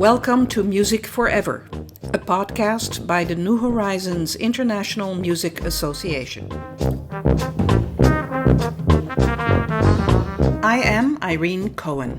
Welcome to Music Forever, a podcast by the New Horizons International Music Association. I am Irene Cohen.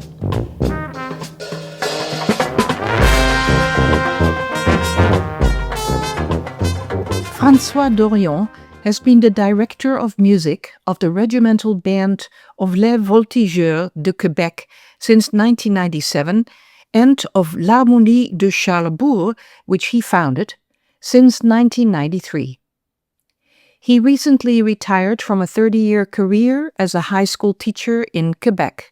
François Dorion has been the director of music of the Regimental Band of Les Voltigeurs de Quebec since 1997 and of L'Harmonie de Charlesbourg, which he founded, since 1993. He recently retired from a 30-year career as a high school teacher in Quebec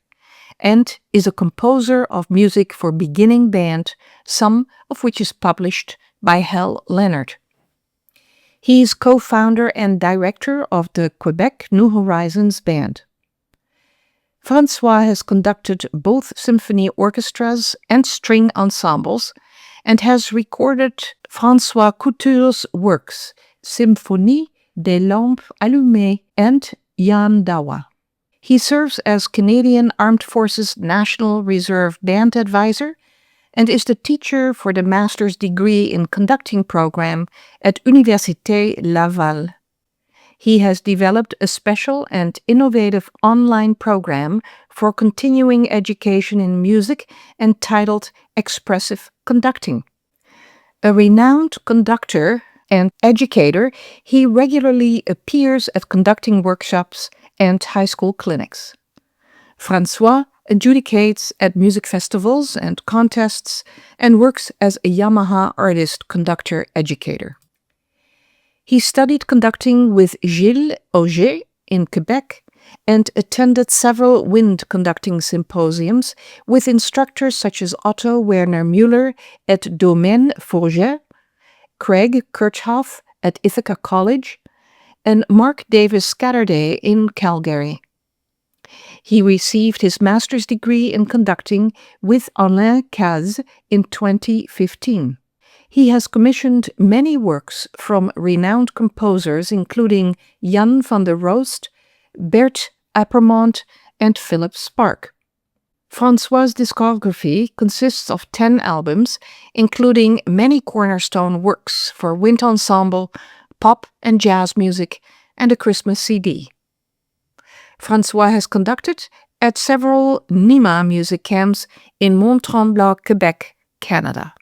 and is a composer of music for beginning band, some of which is published by Hal Leonard. He is co-founder and director of the Quebec New Horizons Band. François has conducted both symphony orchestras and string ensembles and has recorded François Couture's works, Symphonie, des lampes allumées, and Yahndawa. He serves as Canadian Armed Forces National Reserve Band Advisor and is the teacher for the Master's Degree in Conducting program at Université Laval. He has developed a special and innovative online program for continuing education in music entitled Expressive Conducting. A renowned conductor and educator, he regularly appears at conducting workshops and high school clinics. François adjudicates at music festivals and contests and works as a Yamaha Artist Conductor-Educator. He studied conducting with Gilles Auger in Quebec and attended several wind conducting symposiums with instructors such as Otto Werner Müller at Domaine Fourget, Craig Kirchhoff at Ithaca College, and Mark Davis Scatterday in Calgary. He received his master's degree in conducting with Alain Cazes in 2015. He has commissioned many works from renowned composers including Jan van der Roost, Bert Appermont, and Philip Spark. François' discography consists of 10 albums, including many cornerstone works for wind ensemble, pop and jazz music, and a Christmas CD. François has conducted at several NIMA music camps in Mont-Tremblant, Quebec, Canada.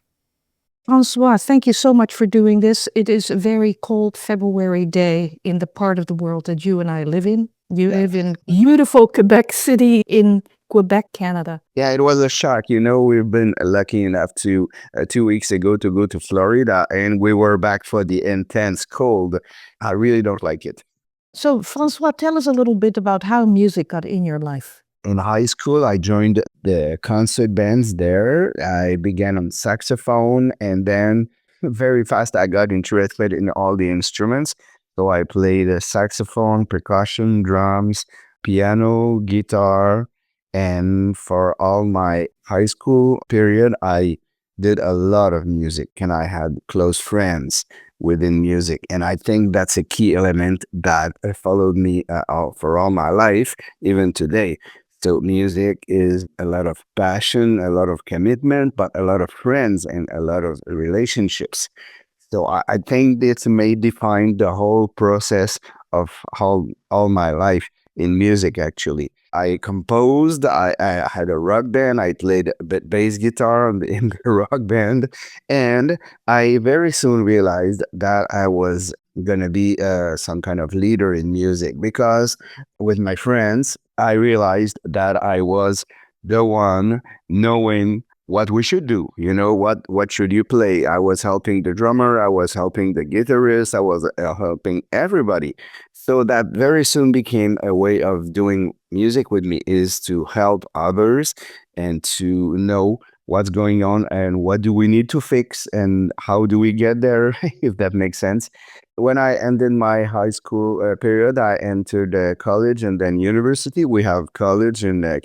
François, thank you so much for doing this. It is a very cold February day in the part of the world that you and I live in. You live in beautiful Quebec City in Quebec, Canada. Yeah, it was a shock. We've been lucky enough to 2 weeks ago to go to Florida, and we were back for the intense cold. I really don't like it. So, François, tell us a little bit about how music got in your life. In high school, I joined the concert bands there. I began on saxophone, and then very fast I got interested in all the instruments. So I played saxophone, percussion, drums, piano, guitar, and for all my high school period, I did a lot of music, and I had close friends within music. And I think that's a key element that followed me for all my life, even today. So music is a lot of passion, a lot of commitment, but a lot of friends and a lot of relationships. So I think this may define the whole process of all my life in music, actually. I composed, I had a rock band, I played a bit bass guitar in the rock band, and I very soon realized that I was going to be some kind of leader in music because with my friends, I realized that I was the one knowing what we should do. What should you play? I was helping the drummer, I was helping the guitarist, I was helping everybody. So that very soon became a way of doing music with me, is to help others and to know what's going on and what do we need to fix and how do we get there, if that makes sense. When I ended my high school period, I entered college and then university. We have college in the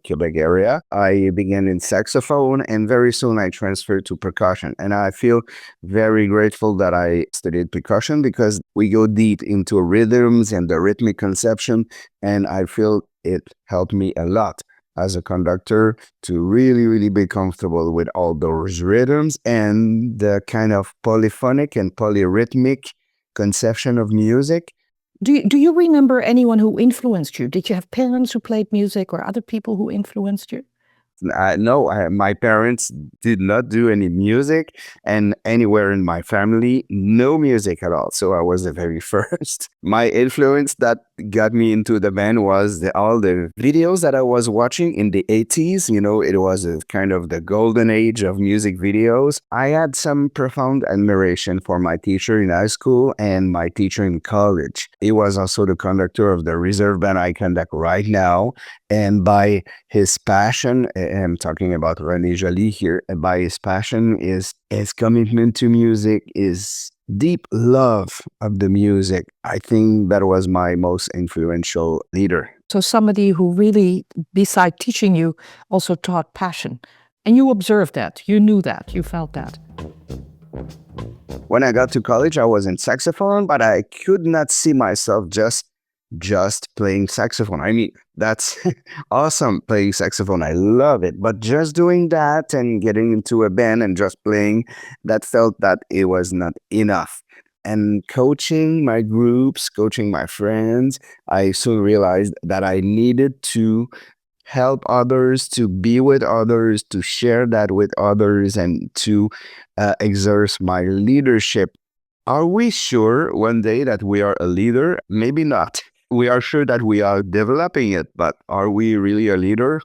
Quebec area. I began in saxophone, and very soon I transferred to percussion. And I feel very grateful that I studied percussion because we go deep into rhythms and the rhythmic conception, and I feel it helped me a lot as a conductor to really, really be comfortable with all those rhythms and the kind of polyphonic and polyrhythmic conception of music. Do you remember anyone who influenced you? Did you have parents who played music or other people who influenced you? No, my parents did not do any music, and anywhere in my family, no music at all. So I was the very first. My influence that got me into the band was all the videos that I was watching in the 80s. It was a kind of the golden age of music videos. I had some profound admiration for my teacher in high school and my teacher in college. He was also the conductor of the reserve band I conduct right now. And by his passion, I'm talking about René Joly here, by his passion is his commitment to music, his deep love of the music. I think that was my most influential leader. So somebody who really, beside teaching you, also taught passion. And you observed that, you knew that, you felt that. When I got to college, I was in saxophone, but I could not see myself just playing saxophone. I mean, that's awesome playing saxophone. I love it. But just doing that and getting into a band and just playing, that felt that it was not enough. And coaching my groups, coaching my friends, I soon realized that I needed to help others, to be with others, to share that with others, and to exert my leadership. Are we sure one day that we are a leader? Maybe not. We are sure that we are developing it, but are we really a leader?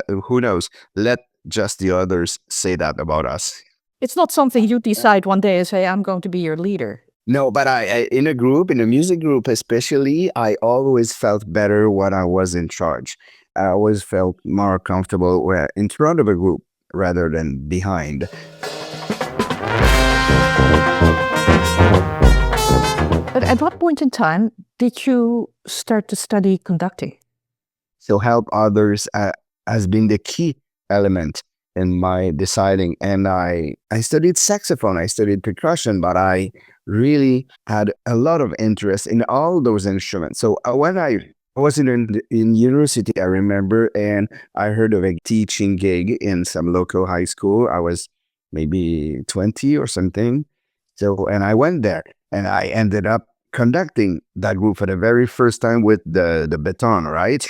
Who knows? Let just the others say that about us. It's not something you decide one day and say, I'm going to be your leader. No, but in a group, in a music group especially, I always felt better when I was in charge. I always felt more comfortable in front of a group rather than behind. But at what point in time did you start to study conducting? So help others has been the key element in my deciding. And I studied saxophone, I studied percussion, but I really had a lot of interest in all those instruments. So when I was in university, I remember, and I heard of a teaching gig in some local high school. I was maybe 20 or something. So, and I went there and I ended up conducting that group for the very first time with the baton, right?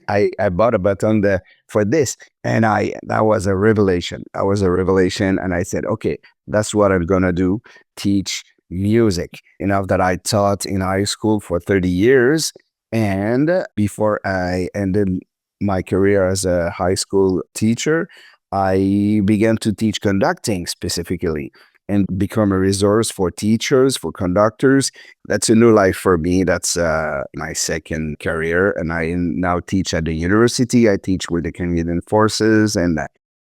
I bought a baton for this, and that was a revelation. That was a revelation, and I said, okay, that's what I'm gonna do: teach music. Enough that I taught in high school for 30 years, and before I ended my career as a high school teacher, I began to teach conducting specifically and become a resource for teachers, for conductors. That's a new life for me. That's my second career. And I now teach at the university. I teach with the Canadian Forces. And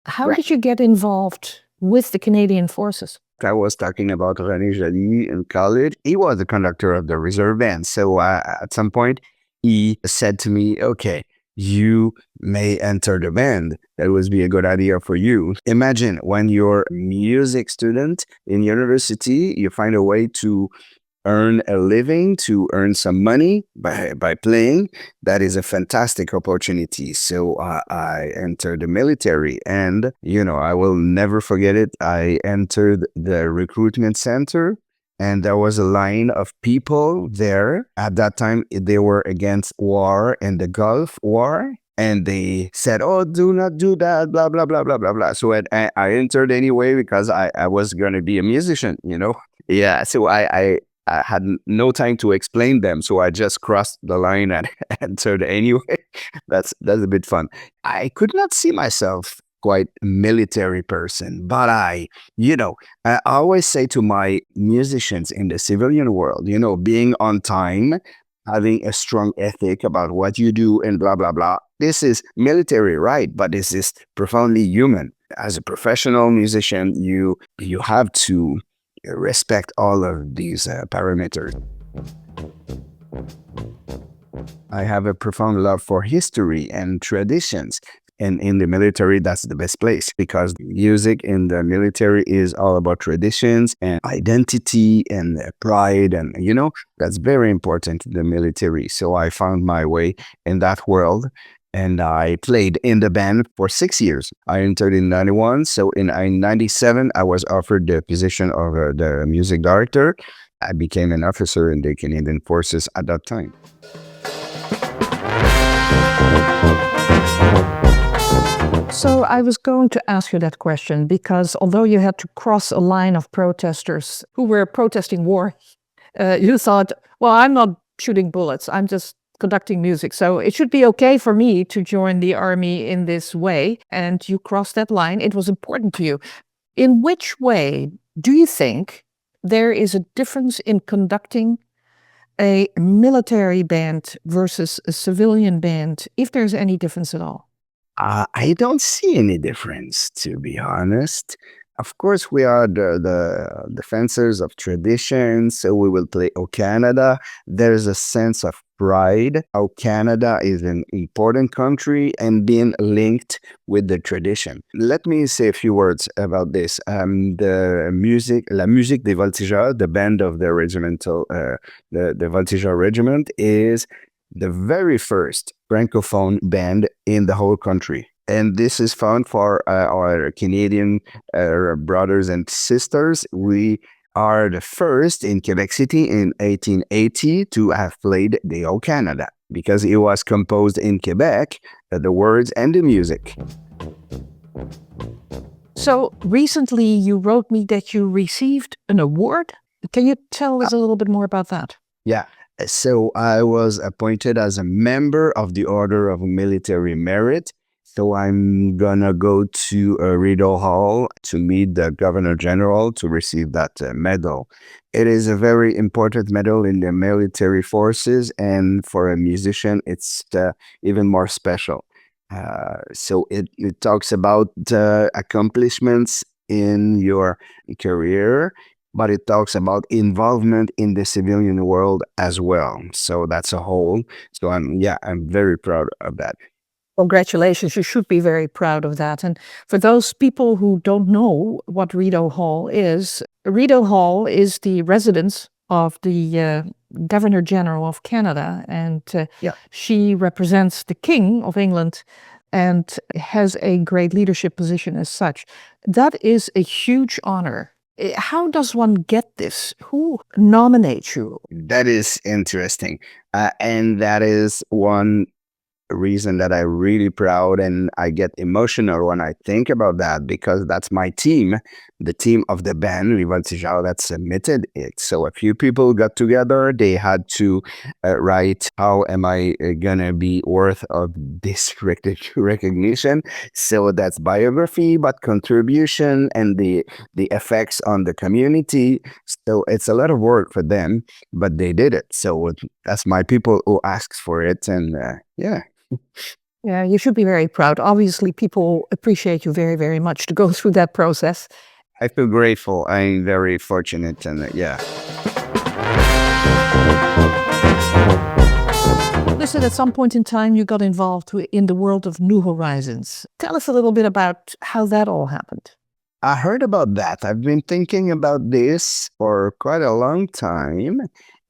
How did you get involved with the Canadian Forces? I was talking about René Joly in college. He was the conductor of the reserve band. So at some point, he said to me, okay, you may enter the band. That would be a good idea for you. Imagine when you're a music student in university, you find a way to earn a living, to earn some money by playing. That is a fantastic opportunity. So I entered the military, and I will never forget it. I entered the recruitment center, and there was a line of people there. At that time, they were against war and the Gulf War. And they said, oh, do not do that, blah, blah, blah, blah, blah, blah. So I entered anyway because I was going to be a musician, Yeah, so I had no time to explain them. So I just crossed the line and entered anyway. That's a bit fun. I could not see myself quite military person, but I always say to my musicians in the civilian world, being on time, having a strong ethic about what you do and blah, blah, blah. This is military, right? But this is profoundly human. As a professional musician, you have to respect all of these parameters. I have a profound love for history and traditions. And in the military, that's the best place because music in the military is all about traditions and identity and pride. And, that's very important in the military. So I found my way in that world. and I played in the band for 6 years. I entered in 91, so in 97, I was offered the position of the music director. I became an officer in the Canadian Forces at that time. So I was going to ask you that question because although you had to cross a line of protesters who were protesting war, you thought, well, I'm not shooting bullets, I'm just conducting music. So it should be okay for me to join the army in this way. And you crossed that line. It was important to you. In which way do you think there is a difference in conducting a military band versus a civilian band, if there's any difference at all? I don't see any difference, to be honest. Of course, we are the defenders of tradition, so we will play O Canada. There's a sense of pride. O Canada is an important country and being linked with the tradition. Let me say a few words about this. La musique des Voltigeurs, the band of the regimental, the Voltigeurs regiment, is the very first Francophone band in the whole country. And this is fun for our Canadian brothers and sisters. We are the first in Quebec City in 1880 to have played the O Canada because it was composed in Quebec, the words and the music. So recently you wrote me that you received an award. Can you tell us a little bit more about that? Yeah. So I was appointed as a member of the Order of Military Merit. So I'm gonna go to Rideau Hall to meet the Governor General to receive that medal. It is a very important medal in the military forces, and for a musician, it's even more special. So it talks about accomplishments in your career, but it talks about involvement in the civilian world as well. So that's a whole. So I'm very proud of that. Congratulations. You should be very proud of that. And for those people who don't know what Rideau Hall is the residence of the Governor General of Canada. And she represents the King of England and has a great leadership position as such. That is a huge honor. How does one get this? Who nominates you? That is interesting. And that is one reason that I'm really proud and I get emotional when I think about that because that's my team, the team of the band, Les Voltigeurs, that submitted it. So a few people got together. They had to write, how am I gonna be worth of this recognition? So that's biography, but contribution and the effects on the community. So it's a lot of work for them, but they did it. So that's my people who asks for it. And yeah. Yeah, you should be very proud. Obviously, people appreciate you very, very much to go through that process. I feel grateful. I'm very fortunate, and yeah. Listen, at some point in time, you got involved in the world of New Horizons. Tell us a little bit about how that all happened. I heard about that. I've been thinking about this for quite a long time,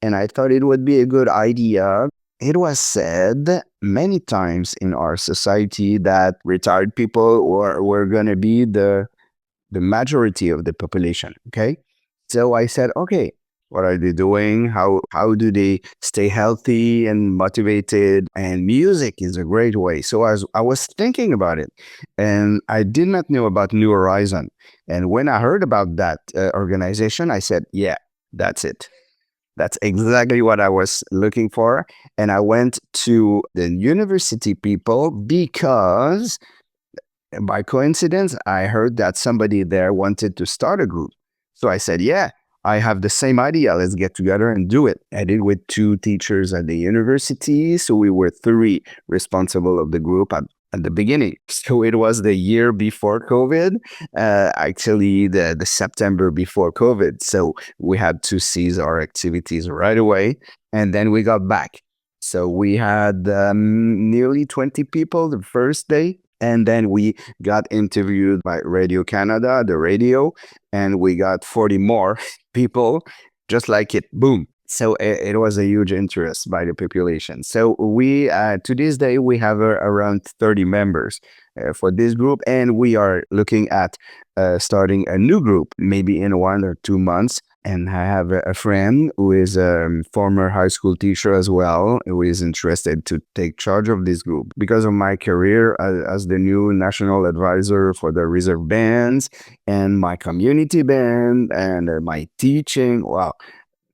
and I thought it would be a good idea. It was said many times in our society that retired people were going to be the majority of the population. Okay. So I said, okay, what are they doing? How do they stay healthy and motivated? And music is a great way. So I was thinking about it, and I did not know about New Horizon. And when I heard about that organization, I said, yeah, that's it. That's exactly what I was looking for. And I went to the university people because by coincidence, I heard that somebody there wanted to start a group. So I said, yeah, I have the same idea. Let's get together and do it. I did with 2 teachers at the university. So we were 3 responsible of the group at the beginning. So it was the year before COVID, actually the September before COVID. So we had to cease our activities right away. And then we got back. So we had nearly 20 people the first day. And then we got interviewed by Radio Canada, the radio, and we got 40 more people, just like it. Boom. So it was a huge interest by the population. So we, to this day, we have around 30 members for this group, and we are looking at starting a new group maybe in 1 or 2 months. And I have a friend who is a former high school teacher as well, who is interested to take charge of this group. Because of my career as the new national advisor for the reserve bands and my community band and my teaching, wow,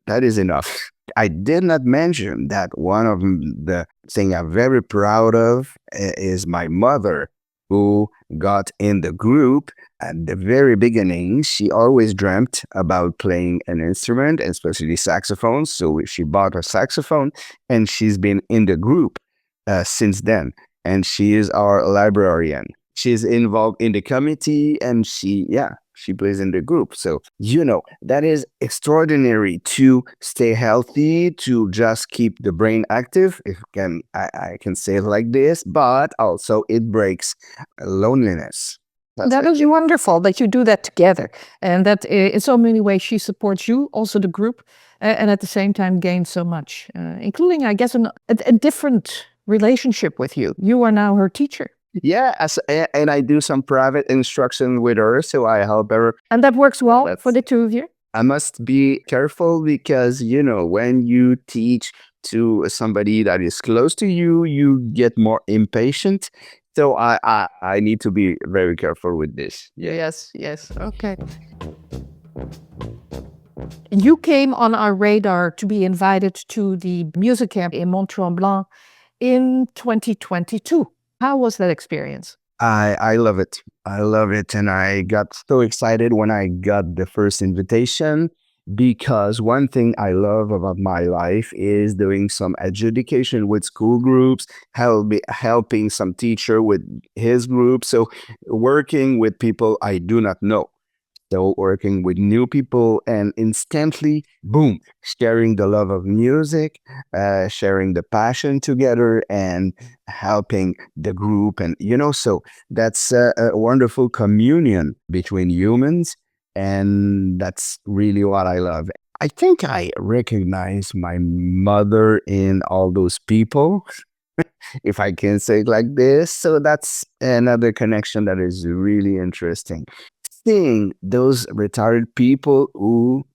that is enough. I did not mention that one of the thing I'm very proud of is my mother, who got in the group at the very beginning. She always dreamt about playing an instrument, especially saxophone. So she bought a saxophone, and she's been in the group since then. And she is our librarian. She's involved in the committee, and she plays in the group. So, that is extraordinary to stay healthy, to just keep the brain active, if I can say it like this, but also it breaks loneliness. That is wonderful that you do that together, and that in so many ways she supports you, also the group, and at the same time gains so much, including, I guess, a different relationship with you. You are now her teacher. Yeah, and I do some private instruction with her, so I help her. And that works well for the two of you? I must be careful because, when you teach to somebody that is close to you, you get more impatient. So I need to be very careful with this. Yeah. Yes. Okay. You came on our radar to be invited to the music camp in Mont-Tremblant in 2022. How was that experience? I love it. I love it. And I got so excited when I got the first invitation, because one thing I love about my life is doing some adjudication with school groups, helping some teacher with his group. So working with people I do not know. So working with new people and instantly, boom, sharing the love of music, sharing the passion together and helping the group. And, so that's a wonderful communion between humans. And that's really what I love. I think I recognize my mother in all those people, if I can say it like this. So that's another connection that is really interesting. Seeing those retired people who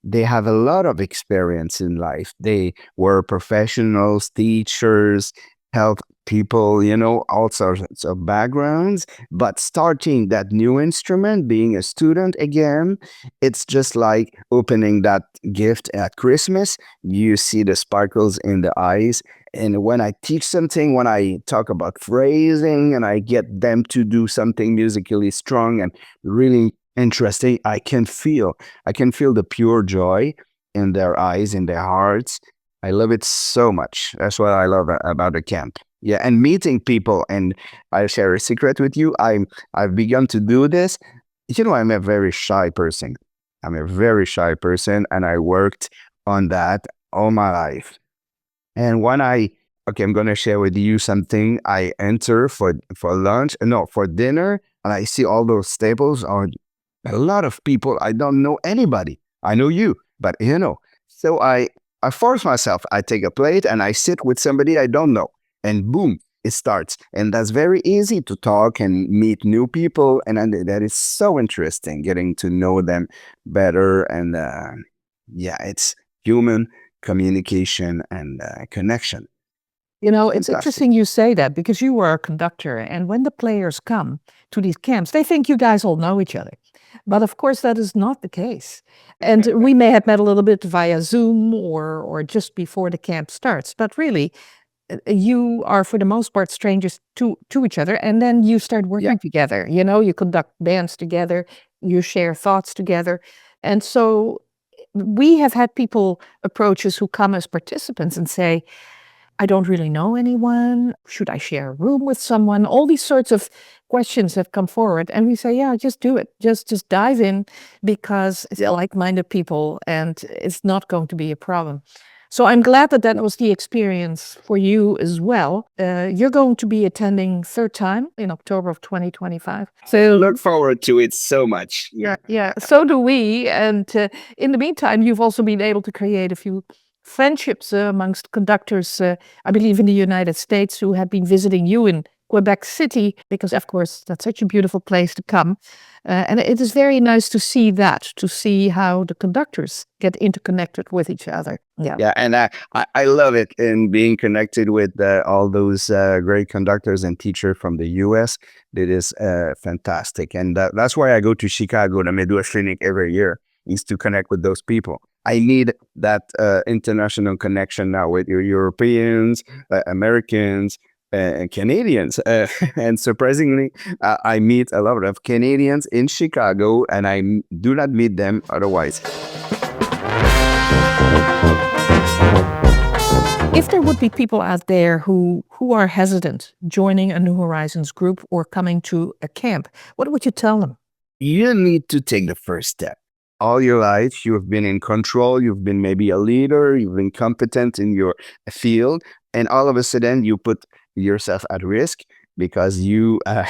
they have a lot of experience in life. They were professionals, teachers, health people, all sorts of backgrounds. But starting that new instrument, being a student again, it's just like opening that gift at Christmas. You see the sparkles in the eyes. And when I teach something, when I talk about phrasing and I get them to do something musically strong and really interesting, I can feel the pure joy in their eyes, in their hearts. I love it so much. That's what I love about the camp. Yeah, and meeting people. And I'll share a secret with you. I've begun to do this. I'm a very shy person. I'm a very shy person, and I worked on that all my life. And when I'm gonna share with you something. I enter for lunch, no, for dinner, and I see all those tables are a lot of people. I don't know anybody. I know you, but So I force myself. I take a plate and I sit with somebody I don't know, and boom, it starts. And that's very easy to talk and meet new people, and that is so interesting, getting to know them better. And it's human communication and connection. It's interesting you say that, because you were a conductor, and when the players come to these camps, they think you guys all know each other. But of course, that is not the case. And we may have met a little bit via Zoom or just before the camp starts. But really, you are, for the most part, strangers to each other. And then you start working together. You conduct bands together, you share thoughts together. And so we have had people approach us who come as participants and say, I don't really know anyone. Should I share a room with someone? All these sorts of questions have come forward. And we say, yeah, just do it. Just dive in, because it's like-minded people and it's not going to be a problem. So I'm glad that was the experience for you as well. You're going to be attending third time in October of 2025. So look forward to it so much. Yeah, so do we. And in the meantime, you've also been able to create a few friendships amongst conductors, I believe in the United States, who have been visiting you in Quebec City, because of course that's such a beautiful place to come. And it is very nice to see how the conductors get interconnected with each other. Yeah. Yeah, and I love it in being connected with all those great conductors and teachers from the US. It is fantastic. And that's why I go to Chicago, the Midwest Clinic, every year, is to connect with those people. I need that international connection now with your Europeans, Americans, and Canadians. And surprisingly, I meet a lot of Canadians in Chicago, and do not meet them otherwise. If there would be people out there who are hesitant joining a New Horizons group or coming to a camp, what would you tell them? You need to take the first step. All your life, you've been in control, you've been maybe a leader, you've been competent in your field, and all of a sudden you put yourself at risk because you are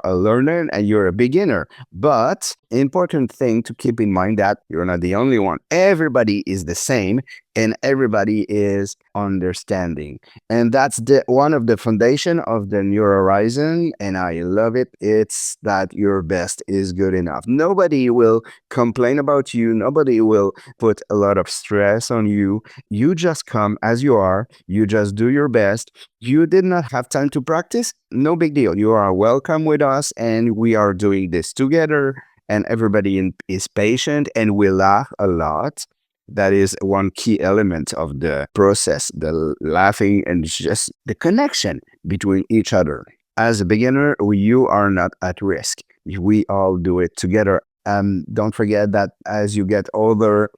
a learner and you're a beginner. But important thing to keep in mind that you're not the only one. Everybody is the same and everybody is understanding. And that's one of the foundation of the New Horizon, and I love it. It's that your best is good enough. Nobody will complain about you. Nobody will put a lot of stress on you. You just come as you are. You just do your best. You did not have time to practice? No big deal. You are welcome with us, and we are doing this together. And everybody is patient, and we laugh a lot. That is one key element of the process, the laughing and just the connection between each other. As a beginner, you are not at risk. We all do it together. Don't forget that as you get older,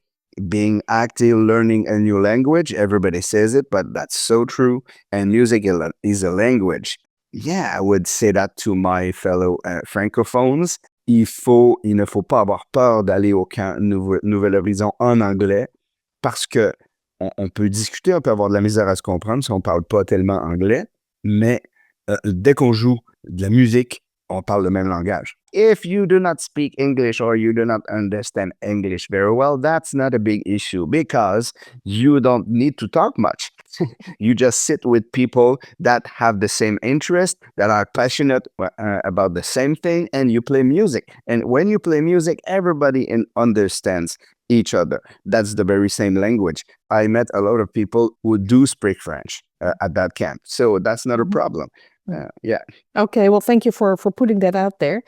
being active, learning a new language, everybody says it, but that's so true. And music is a language. Yeah, I would say that to my fellow francophones. Il ne faut pas avoir peur d'aller au camp Nouvel Horizon en anglais parce que on peut discuter, on peut avoir de la misère à se comprendre si on parle pas tellement anglais, mais dès qu'on joue de la musique, on parle le même langage. If you do not speak English or you do not understand English very well, that's not a big issue because you don't need to talk much. You just sit with people that have the same interest, that are passionate about the same thing, and you play music. And when you play music, everybody understands each other. That's the very same language. I met a lot of people who do speak French at that camp, so that's not a problem. Yeah. Okay, well, thank you for putting that out there.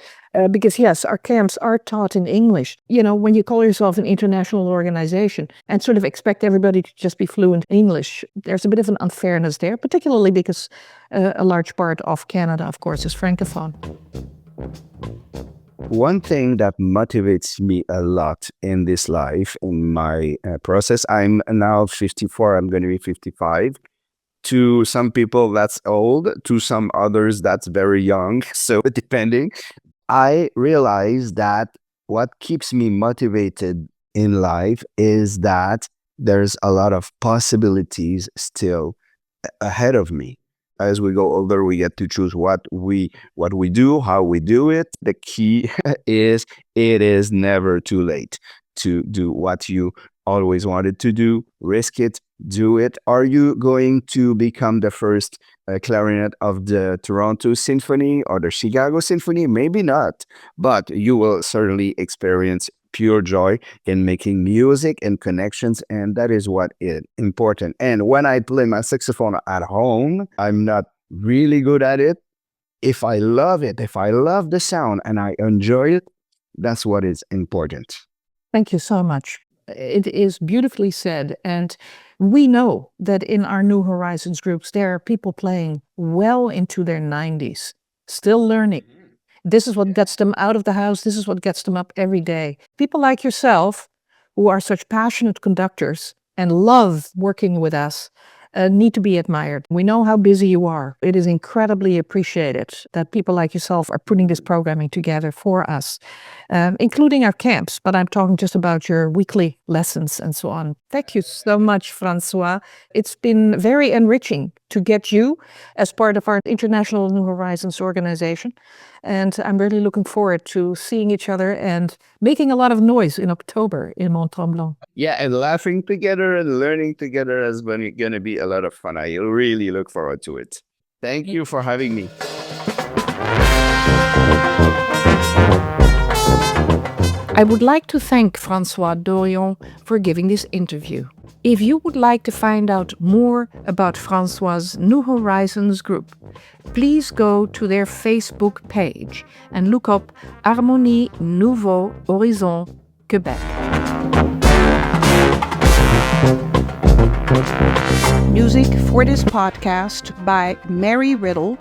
Because yes, our camps are taught in English. You know, when you call yourself an international organization and sort of expect everybody to just be fluent in English, there's a bit of an unfairness there, particularly because a large part of Canada, of course, is Francophone. One thing that motivates me a lot in this life, in my process, I'm now 54, I'm going to be 55. To some people, that's old. To some others, that's very young. So depending, I realize that what keeps me motivated in life is that there's a lot of possibilities still ahead of me. As we go older, we get to choose what we do, how we do it. The key is it is never too late to do what you always wanted to do. Risk it, do it. Are you going to become the first clarinet of the Toronto Symphony or the Chicago Symphony? Maybe not, but you will certainly experience pure joy in making music and connections, and that is what is important. And when I play my saxophone at home, I'm not really good at it. If I love it, if I love the sound and I enjoy it, that's what is important. Thank you so much. It is beautifully said. And we know that in our New Horizons groups, there are people playing well into their 90s, still learning. This is what gets them out of the house. This is what gets them up every day. People like yourself, who are such passionate conductors and love working with us, need to be admired. We know how busy you are. It is incredibly appreciated that people like yourself are putting this programming together for us, including our camps. But I'm talking just about your weekly lessons and so on. Thank you so much, François. It's been very enriching to get you as part of our International New Horizons organization. And I'm really looking forward to seeing each other and making a lot of noise in October in Mont-Tremblant. Yeah, and laughing together and learning together is going to be a lot of fun. I really look forward to it. Thank you for having me. I would like to thank François Dorion for giving this interview. If you would like to find out more about François' New Horizons group, please go to their Facebook page and look up Harmonie Nouveau Horizons Quebec. Music for this podcast by Mary Riddle.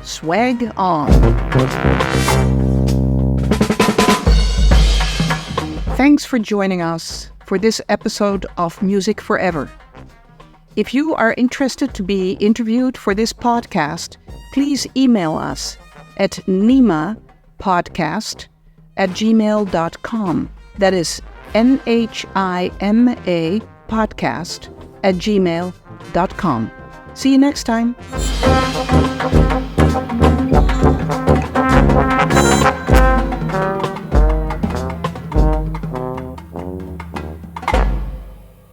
Swag on. Thanks for joining us for this episode of Music Forever. If you are interested to be interviewed for this podcast, please email us at nimapodcast@gmail.com. That is NHIMA podcast@gmail.com. See you next time.